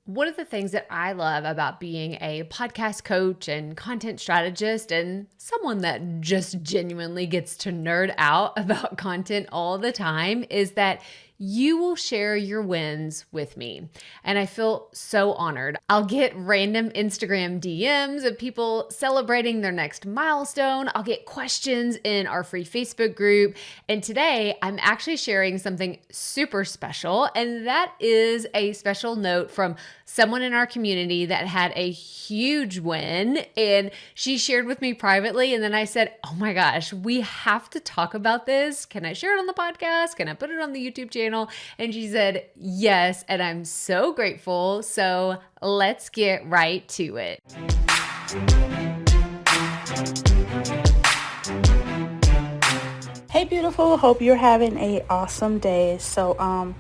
One of the things that I love about being a podcast coach and content strategist and someone that just genuinely gets to nerd out about content all the time is that you will share your wins with me. And I feel so honored. I'll get random Instagram DMs of people celebrating their next milestone. I'll get questions in our free Facebook group. And today I'm actually sharing something super special. And that is a special note from someone in our community that had a huge win. And she shared with me privately. And then I said, oh my gosh, we have to talk about this. Can I share it on the podcast? Can I put it on the YouTube channel? And she said, yes. And I'm so grateful. So let's get right to it. Hey, beautiful. Hope you're having an awesome day. So,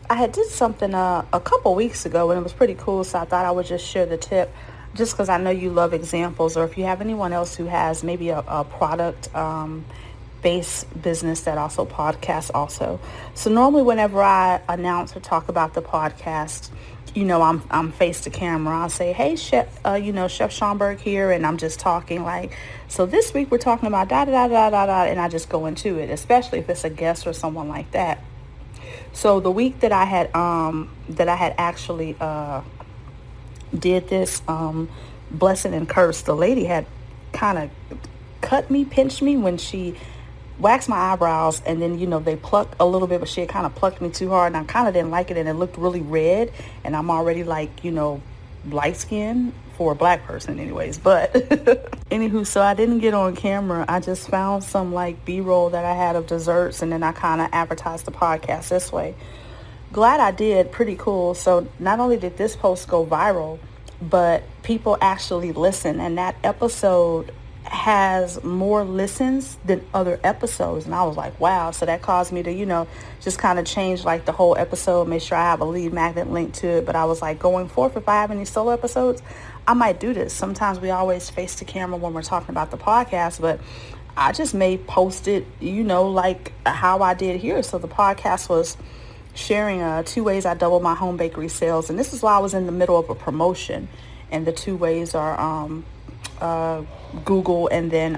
I had did something a couple weeks ago and it was pretty cool. So I thought I would just share the tip just because I know you love examples, or if you have anyone else who has maybe a product based business that also podcasts also. So normally whenever I announce or talk about the podcast, you know, I'm face to camera. I'll say, hey, Chef, Chef Schomburg here. And I'm just talking like, so this week we're talking about da da da da da da. And I just go into it, especially if it's a guest or someone like that. So the week that I had actually did this blessing and curse, the lady had kind of pinched me when she waxed my eyebrows, and then, you know, they plucked a little bit, but she had kind of plucked me too hard, and I kind of didn't like it, and it looked really red, and I'm already like, you know, light skin for a black person anyways, but anywho, so I didn't get on camera. I just found some like B-roll that I had of desserts, and then I kind of advertised the podcast this way. Glad I did. Pretty cool. So not only did this post go viral, but people actually listen, and that episode has more listens than other episodes. And I was like, wow. So that caused me to, you know, just kind of change like the whole episode, make sure I have a lead magnet link to it. But I was like, going forth, if I have any solo episodes, I might do this. Sometimes we always face the camera when we're talking about the podcast, but I just may post it, you know, like how I did here. So the podcast was sharing 2 ways I doubled my home bakery sales. And this is why I was in the middle of a promotion. And the 2 ways are Google and then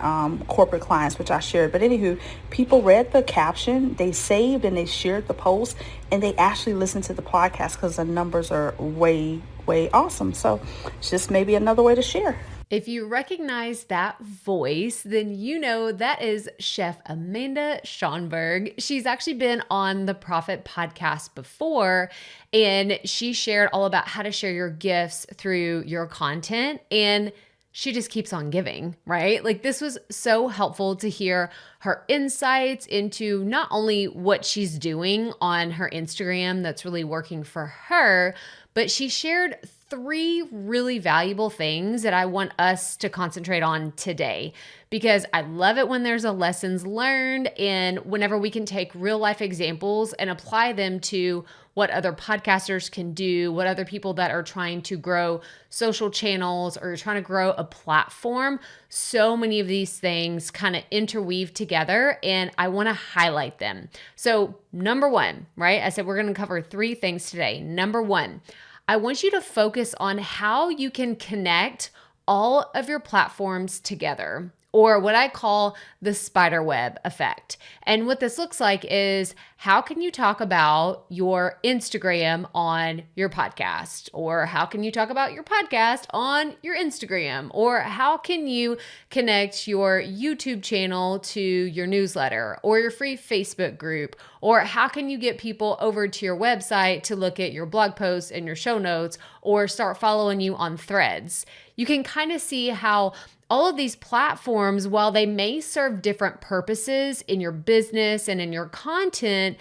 corporate clients, which I shared. But anywho, people read the caption, they saved and they shared the post, and they actually listened to the podcast because the numbers are way awesome. So it's just maybe another way to share. If you recognize that voice, then you know that is Chef Amanda Schomburg. She's actually been on the Proffitt Podcast before, and she shared all about how to share your gifts through your content, and she just keeps on giving, right? Like, this was so helpful to hear her insights into not only what she's doing on her Instagram that's really working for her, but she shared 3 really valuable things that I want us to concentrate on today, because I love it when there's a lessons learned and whenever we can take real life examples and apply them to what other podcasters can do, what other people that are trying to grow social channels or trying to grow a platform. So many of these things kind of interweave together, and I want to highlight them. So number 1, right? I said we're going to cover 3 things today. Number 1, I want you to focus on how you can connect all of your platforms together, or what I call the spider web effect. And what this looks like is, how can you talk about your Instagram on your podcast? Or how can you talk about your podcast on your Instagram? Or how can you connect your YouTube channel to your newsletter or your free Facebook group? Or how can you get people over to your website to look at your blog posts and your show notes, or start following you on Threads? You can kind of see how all of these platforms, while they may serve different purposes in your business and in your content,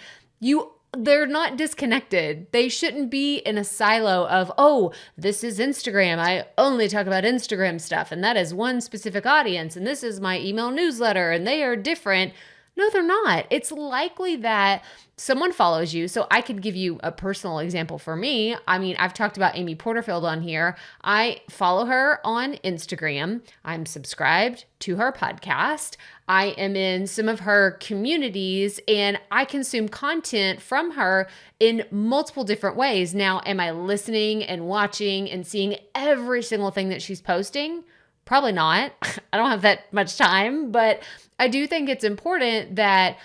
they're not disconnected. They shouldn't be in a silo of, oh, this is Instagram. I only talk about Instagram stuff, and that is one specific audience, and this is my email newsletter, and they are different. No, they're not. It's likely that someone follows you. So I could give you a personal example for me. I mean, I've talked about Amy Porterfield on here. I follow her on Instagram. I'm subscribed to her podcast. I am in some of her communities and I consume content from her in multiple different ways. Now, am I listening and watching and seeing every single thing that she's posting? Probably not. I don't have that much time, but I do think it's important that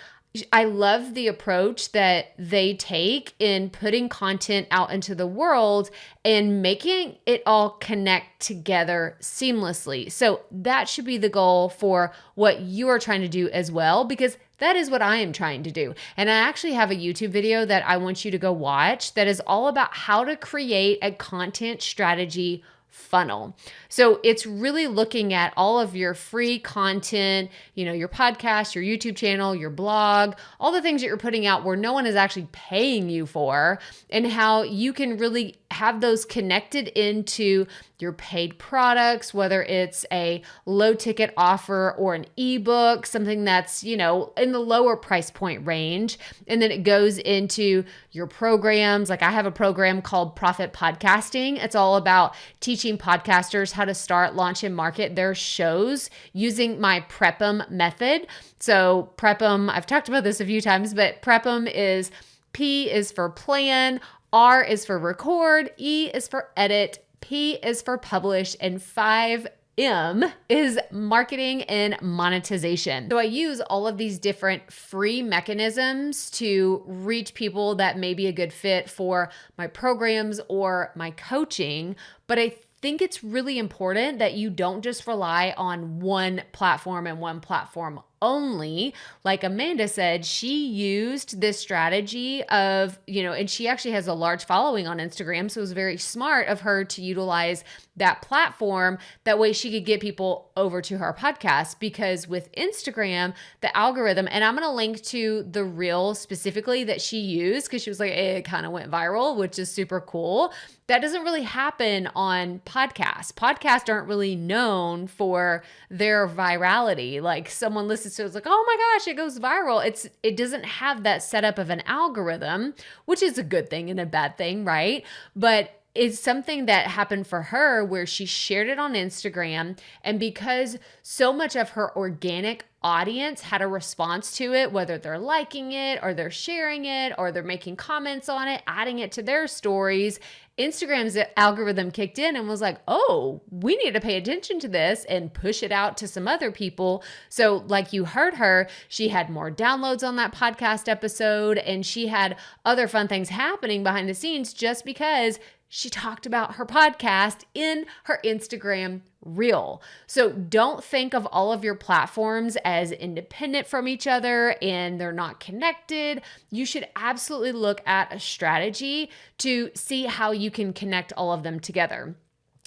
I love the approach that they take in putting content out into the world and making it all connect together seamlessly. So that should be the goal for what you are trying to do as well, because that is what I am trying to do. And I actually have a YouTube video that I want you to go watch that is all about how to create a content strategy funnel. So it's really looking at all of your free content, your podcast, your YouTube channel, your blog, all the things that you're putting out where no one is actually paying you for, and how you can really have those connected into your paid products, whether it's a low ticket offer or an ebook, something that's, in the lower price point range. And then it goes into your programs. Like I have a program called Proffitt Podcasting. It's all about teaching podcasters how to start, launch, and market their shows using my Prep 'em method. So Prep 'em, I've talked about this a few times, but Prep 'em is P is for plan, R is for record, E is for edit, P is for publish, and 5M is marketing and monetization. So I use all of these different free mechanisms to reach people that may be a good fit for my programs or my coaching, but I think it's really important that you don't just rely on one platform and one platform only. Like Amanda said, she used this strategy of, and she actually has a large following on Instagram. So it was very smart of her to utilize that platform. That way she could get people over to her podcast, because with Instagram, the algorithm, and I'm going to link to the reel specifically that she used, because she was like, it kind of went viral, which is super cool. That doesn't really happen on podcasts. Podcasts aren't really known for their virality. Like someone listens to it, it's like, oh my gosh, it goes viral. It doesn't have that setup of an algorithm, which is a good thing and a bad thing, right? But it's something that happened for her where she shared it on Instagram. And because so much of her organic audience had a response to it, whether they're liking it or they're sharing it or they're making comments on it, adding it to their stories, Instagram's algorithm kicked in and was like, oh, we need to pay attention to this and push it out to some other people. So like you heard her, she had more downloads on that podcast episode, and she had other fun things happening behind the scenes just because she talked about her podcast in her Instagram reel. So don't think of all of your platforms as independent from each other and they're not connected. You should absolutely look at a strategy to see how you can connect all of them together.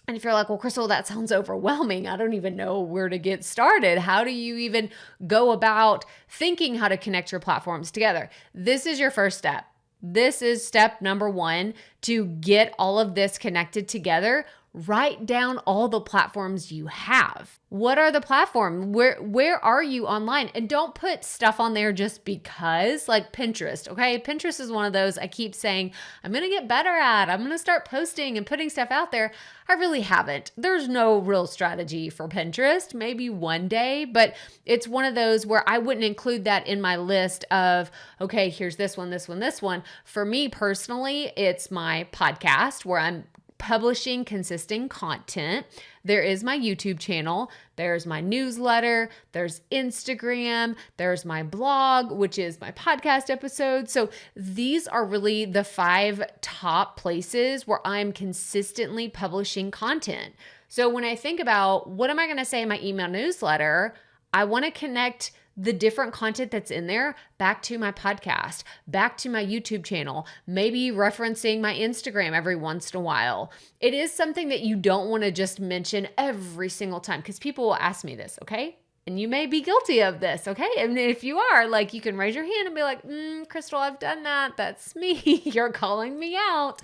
And if you're like, well, Crystal, that sounds overwhelming. I don't even know where to get started. How do you even go about thinking how to connect your platforms together? This is your first step. This is step number 1 to get all of this connected together. Write down all the platforms you have. What are the platforms? Where are you online? And don't put stuff on there just because, like Pinterest, okay? Pinterest is one of those I keep saying, I'm going to get better at. I'm going to start posting and putting stuff out there. I really haven't. There's no real strategy for Pinterest, maybe one day, but it's one of those where I wouldn't include that in my list of, okay, here's this one, this one, this one. For me personally, it's my podcast where I'm publishing consistent content. There is my YouTube channel. There's my newsletter. There's Instagram. There's my blog, which is my podcast episode. So these are really the 5 top places where I'm consistently publishing content. So when I think about what am I going to say in my email newsletter, I want to connect the different content that's in there back to my podcast, back to my YouTube channel, maybe referencing my Instagram every once in a while. It is something that you don't want to just mention every single time, because people will ask me this, okay? And you may be guilty of this, okay? And if you are, like, you can raise your hand and be like, Crystal, I've done that. That's me. You're calling me out.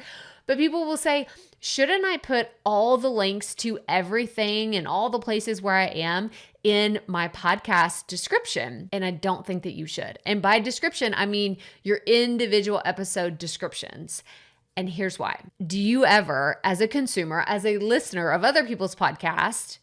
But people will say, shouldn't I put all the links to everything and all the places where I am in my podcast description? And I don't think that you should. And by description, I mean your individual episode descriptions. And here's why. Do you ever, as a consumer, as a listener of other people's podcasts,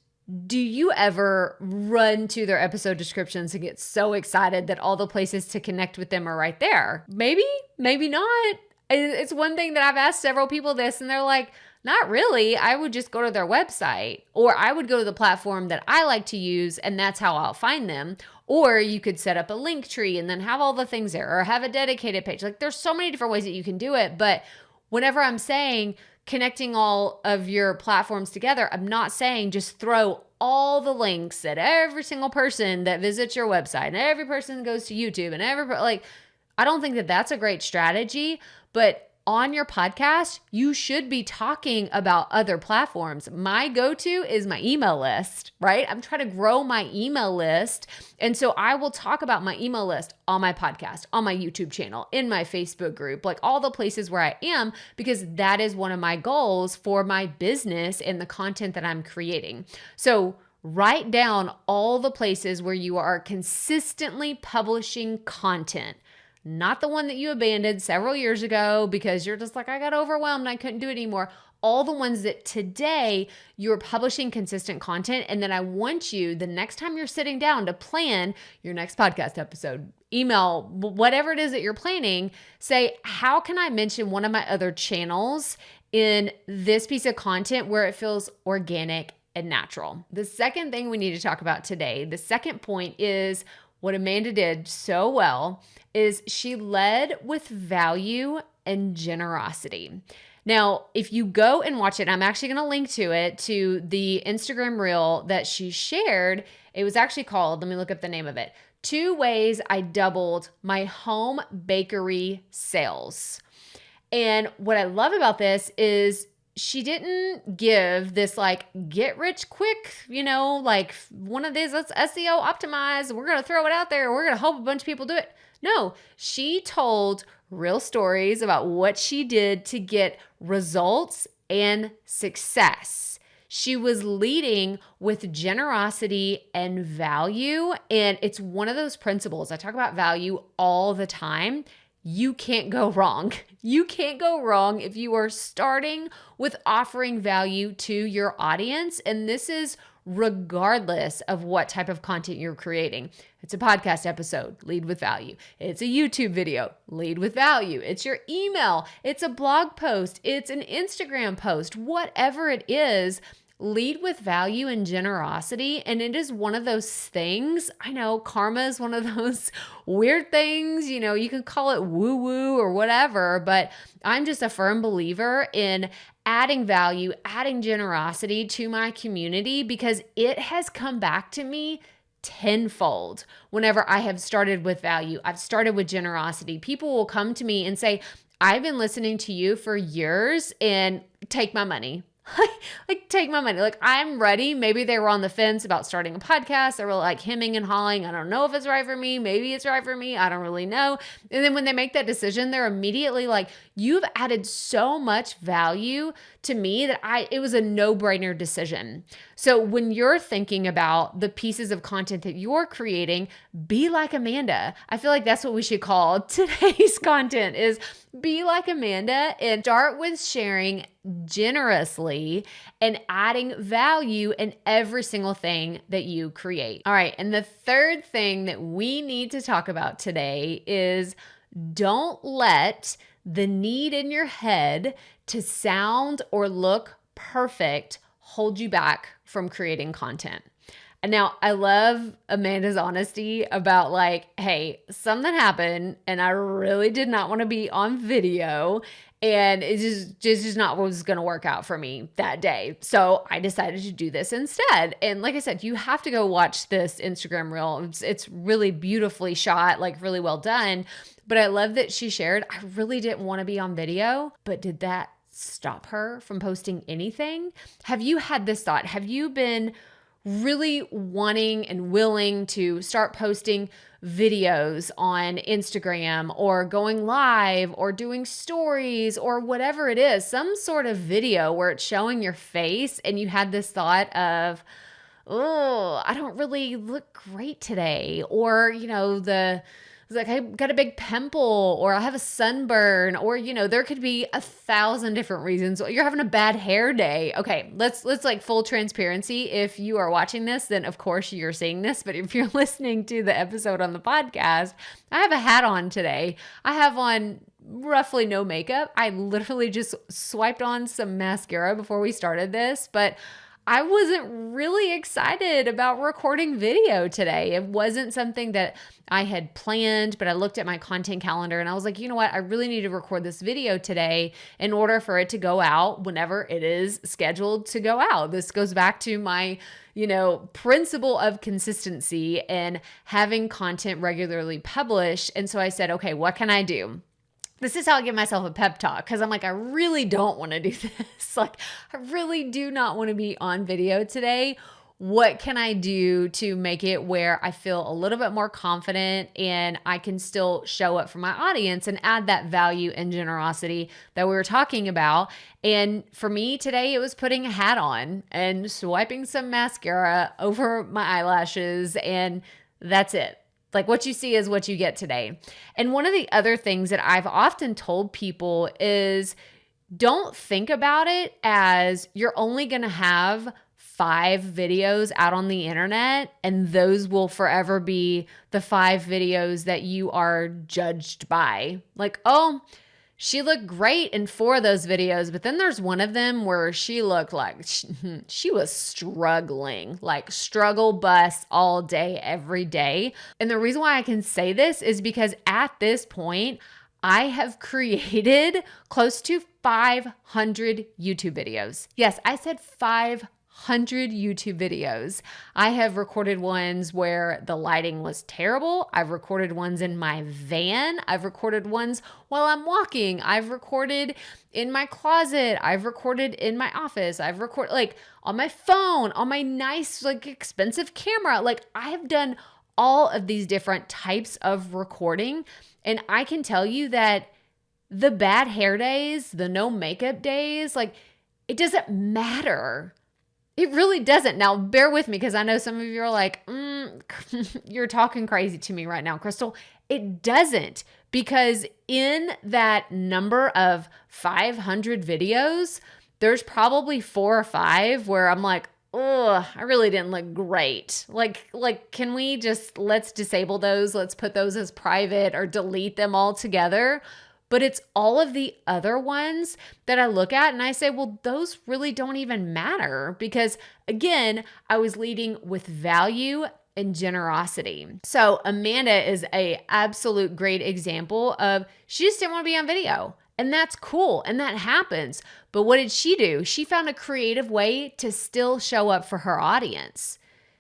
do you ever run to their episode descriptions and get so excited that all the places to connect with them are right there? Maybe, maybe not. It's one thing that I've asked several people this, and they're like, not really. I would just go to their website, or I would go to the platform that I like to use, and that's how I'll find them. Or you could set up a link tree and then have all the things there, or have a dedicated page. Like, there's so many different ways that you can do it. But whenever I'm saying connecting all of your platforms together, I'm not saying just throw all the links at every single person that visits your website and every person that goes to YouTube and I don't think that that's a great strategy. But on your podcast, you should be talking about other platforms. My go-to is my email list, right? I'm trying to grow my email list. And so I will talk about my email list on my podcast, on my YouTube channel, in my Facebook group, like all the places where I am, because that is one of my goals for my business and the content that I'm creating. So write down all the places where you are consistently publishing content. Not the one that you abandoned several years ago because you're just like, I got overwhelmed, I couldn't do it anymore. All the ones that today you're publishing consistent content. And then I want you, the next time you're sitting down to plan your next podcast episode, email, whatever it is that you're planning, say, how can I mention one of my other channels in this piece of content where it feels organic and natural? The second thing we need to talk about today, the second point, is what Amanda did so well is she led with value and generosity. Now, if you go and watch it, I'm actually going to link to it, to the Instagram reel that she shared. It was actually called, let me look up the name of it, 2 Ways I Doubled My Home Bakery Sales. And what I love about this is she didn't give this like get rich quick, like one of these, let's SEO optimize, we're going to throw it out there, we're going to hope a bunch of people do it. No, she told real stories about what she did to get results and success. She was leading with generosity and value. And it's one of those principles. I talk about value all the time. You can't go wrong. You can't go wrong if you are starting with offering value to your audience. And this is regardless of what type of content you're creating. It's a podcast episode, lead with value. It's a YouTube video, lead with value. It's your email, it's a blog post, it's an Instagram post, whatever it is, lead with value and generosity. And it is one of those things, I know karma is one of those weird things, you can call it woo-woo or whatever, but I'm just a firm believer in adding value, adding generosity to my community, because it has come back to me tenfold whenever I have started with value. I've started with generosity. People will come to me and say, I've been listening to you for years and take my money. Like take my money. Like I'm ready. Maybe they were on the fence about starting a podcast. They were like hemming and hawing. I don't know if it's right for me. Maybe it's right for me. I don't really know. And then when they make that decision, they're immediately like, you've added so much value to me that it was a no-brainer decision. So when you're thinking about the pieces of content that you're creating, be like Amanda. I feel like that's what we should call today's content, is be like Amanda and start with sharing generously and adding value in every single thing that you create. All right. And the third thing that we need to talk about today is don't let the need in your head to sound or look perfect hold you back from creating content. And now I love Amanda's honesty about like, hey, something happened and I really did not want to be on video. And it's just not what was going to work out for me that day. So I decided to do this instead. And like I said, you have to go watch this Instagram reel. It's really beautifully shot, like really well done. But I love that she shared, I really didn't want to be on video, but did that stop her from posting anything? Have you had this thought? Have you been really wanting and willing to start posting videos on Instagram or going live or doing stories or whatever it is, some sort of video where it's showing your face and you had this thought of, oh, I don't really look great today. Or, it's like I got a big pimple or I have a sunburn or, there could be 1,000 different reasons. You're having a bad hair day. Okay, let's like full transparency. If you are watching this, then of course you're seeing this. But if you're listening to the episode on the podcast, I have a hat on today. I have on roughly no makeup. I literally just swiped on some mascara before we started this, but I wasn't really excited about recording video today. It wasn't something that I had planned, but I looked at my content calendar and I was like, you know what? I really need to record this video today in order for it to go out whenever it is scheduled to go out. This goes back to my, principle of consistency and having content regularly published. And so I said, okay, what can I do? This is how I give myself a pep talk because I'm like, I really don't want to do this. Like, I really do not want to be on video today. What can I do to make it where I feel a little bit more confident and I can still show up for my audience and add that value and generosity that we were talking about? And for me today, it was putting a hat on and swiping some mascara over my eyelashes, and that's it. Like, what you see is what you get today. And one of the other things that I've often told people is don't think about it as you're only going to have 5 videos out on the internet and those will forever be the 5 videos that you are judged by. Like, oh, she looked great in 4 of those videos, but then there's one of them where she looked like she was struggling, like struggle bus all day, every day. And the reason why I can say this is because at this point, I have created close to 500 YouTube videos. Yes, I said 500 YouTube videos. I have recorded ones where the lighting was terrible. I've recorded ones in my van. I've recorded ones while I'm walking. I've recorded in my closet. I've recorded in my office. I've recorded like on my phone, on my nice, like expensive camera. Like I have done all of these different types of recording. And I can tell you that the bad hair days, the no makeup days, like it doesn't matter. It really doesn't. Now, bear with me because I know some of you are like, you're talking crazy to me right now, Crystal. It doesn't, because in that number of 500 videos, there's probably 4 or 5 where I'm like, oh, I really didn't look great. Like, can we just, let's disable those. Let's put those as private or delete them all together. But it's all of the other ones that I look at and I say, well, those really don't even matter because, again, I was leading with value and generosity. So Amanda is a absolute great example of she just didn't want to be on video. And that's cool. And that happens. But what did she do? She found a creative way to still show up for her audience.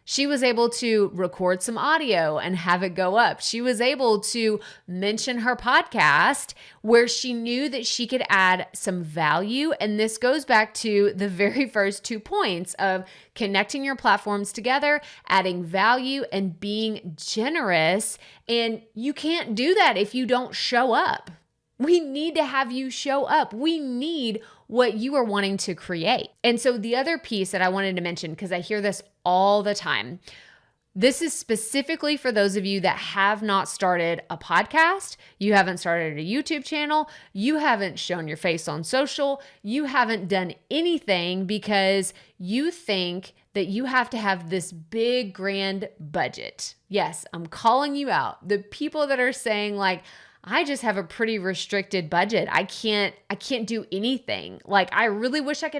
She was able to record some audio and have it go up. She was able to mention her podcast where she knew that she could add some value. And this goes back to the very first 2 points of connecting your platforms together, adding value, and being generous. And you can't do that if you don't show up. We need to have you show up. We need what you are wanting to create. And so the other piece that I wanted to mention, because I hear this all the time, this is specifically for those of you that have not started a podcast, you haven't started a YouTube channel, you haven't shown your face on social, you haven't done anything because you think that you have to have this big grand budget. Yes, I'm calling you out. The people that are saying like, I just have a pretty restricted budget. I can't do anything. Like, I really wish I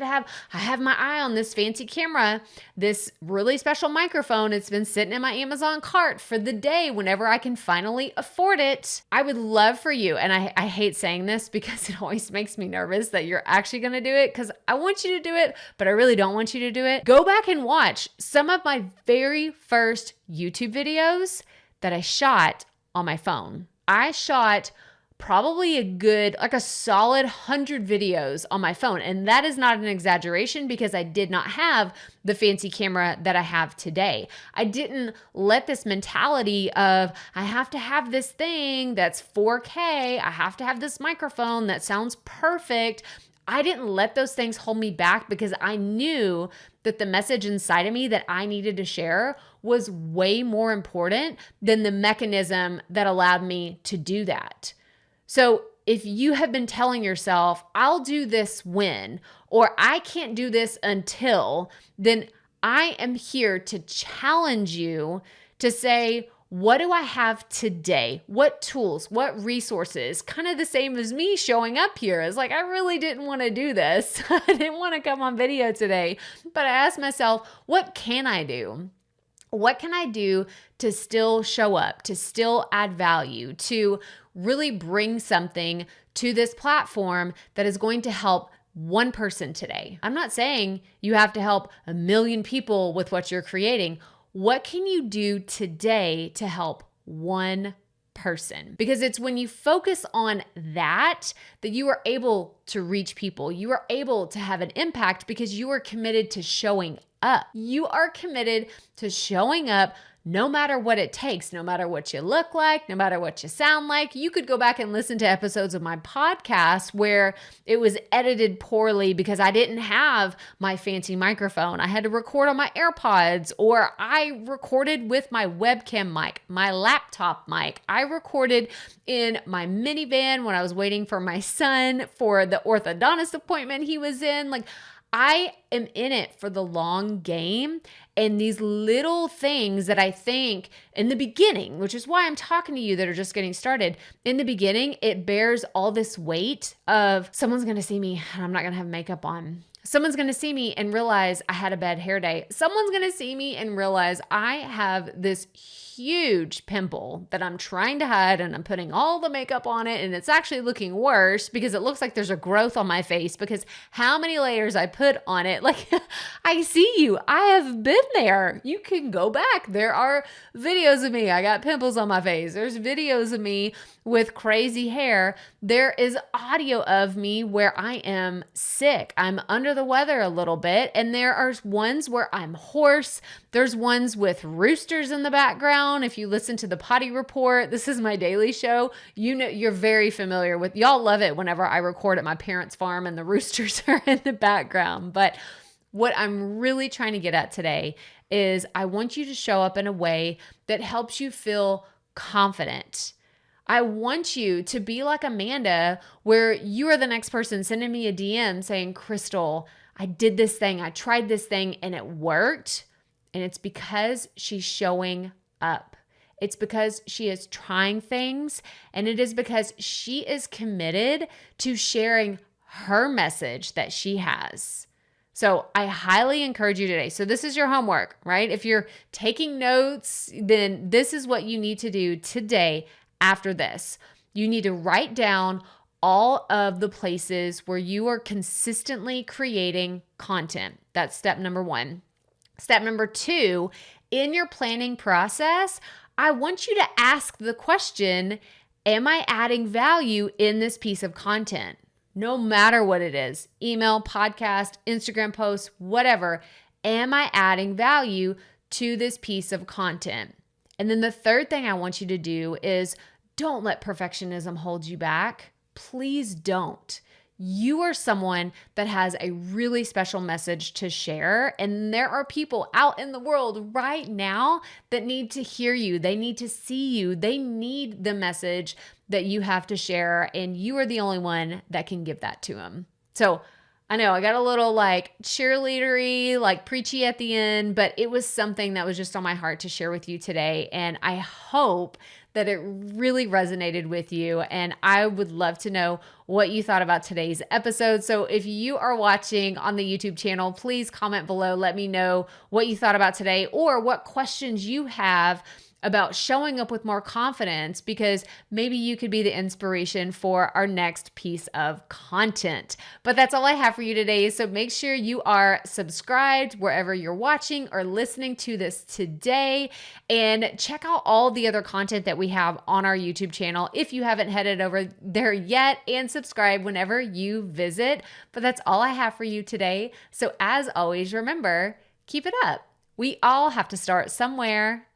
have my eye on this fancy camera, this really special microphone. It's been sitting in my Amazon cart for the day whenever I can finally afford it. I would love for you, and I hate saying this because it always makes me nervous that you're actually going to do it because I want you to do it, but I really don't want you to do it. Go back and watch some of my very first YouTube videos that I shot on my phone. I shot probably a good, like a solid 100 videos on my phone. And that is not an exaggeration because I did not have the fancy camera that I have today. I didn't let this mentality of, I have to have this thing that's 4K, I have to have this microphone that sounds perfect. I didn't let those things hold me back because I knew that the message inside of me that I needed to share was way more important than the mechanism that allowed me to do that. So if you have been telling yourself, I'll do this when, or I can't do this until, then I am here to challenge you to say, what do I have today? What tools, what resources? Kind of the same as me showing up here. It's like, I really didn't want to do this. I didn't want to come on video today, but I asked myself, what can I do? What can I do to still show up, to still add value, to really bring something to this platform that is going to help one person today? I'm not saying you have to help 1 million people with what you're creating. What can you do today to help one person? Because it's when you focus on that you are able to reach people. You are able to have an impact because you are committed to showing up. You are committed to showing up no matter what it takes, no matter what you look like, no matter what you sound like. You could go back and listen to episodes of my podcast where it was edited poorly because I didn't have my fancy microphone. I had to record on my AirPods, or I recorded with my webcam mic, my laptop mic. I recorded in my minivan when I was waiting for my son for the orthodontist appointment he was in. Like, I am in it for the long game, and these little things that I think in the beginning, which is why I'm talking to you that are just getting started. In the beginning, it bears all this weight of someone's going to see me and I'm not going to have makeup on. Someone's going to see me and realize I had a bad hair day. Someone's going to see me and realize I have this huge pimple that I'm trying to hide, and I'm putting all the makeup on it, and it's actually looking worse because it looks like there's a growth on my face because how many layers I put on it. Like, I see you. I have been there. You can go back. There are videos of me. I got pimples on my face. There's videos of me with crazy hair. There is audio of me where I am sick. I'm under the weather a little bit. And there are ones where I'm hoarse. There's ones with roosters in the background. If you listen to the Potty Report, this is my daily show. You know, you're very familiar with, y'all love it whenever I record at my parents' farm and the roosters are in the background. But what I'm really trying to get at today is I want you to show up in a way that helps you feel confident. I want you to be like Amanda, where you are the next person sending me a DM saying, Crystal, I did this thing. I tried this thing and it worked. And it's because she's showing up. It's because she is trying things. And it is because she is committed to sharing her message that she has. So I highly encourage you today. So this is your homework, right? If you're taking notes, then this is what you need to do today. After this, you need to write down all of the places where you are consistently creating content. That's step number 1. Step number 2, in your planning process, I want you to ask the question, am I adding value in this piece of content? No matter what it is, email, podcast, Instagram posts, whatever, am I adding value to this piece of content? And then the third thing I want you to do is don't let perfectionism hold you back. Please don't. You are someone that has a really special message to share, and there are people out in the world right now that need to hear you. They need to see you. They need the message that you have to share, and you are the only one that can give that to them. So I know I got a little like cheerleadery, like preachy at the end, but it was something that was just on my heart to share with you today. And I hope that it really resonated with you. And I would love to know what you thought about today's episode. So if you are watching on the YouTube channel, please comment below. Let me know what you thought about today or what questions you have about showing up with more confidence, because maybe you could be the inspiration for our next piece of content. But that's all I have for you today. So make sure you are subscribed wherever you're watching or listening to this today, and check out all the other content that we have on our YouTube channel if you haven't headed over there yet, and subscribe whenever you visit. But that's all I have for you today. So as always, remember, keep it up. We all have to start somewhere.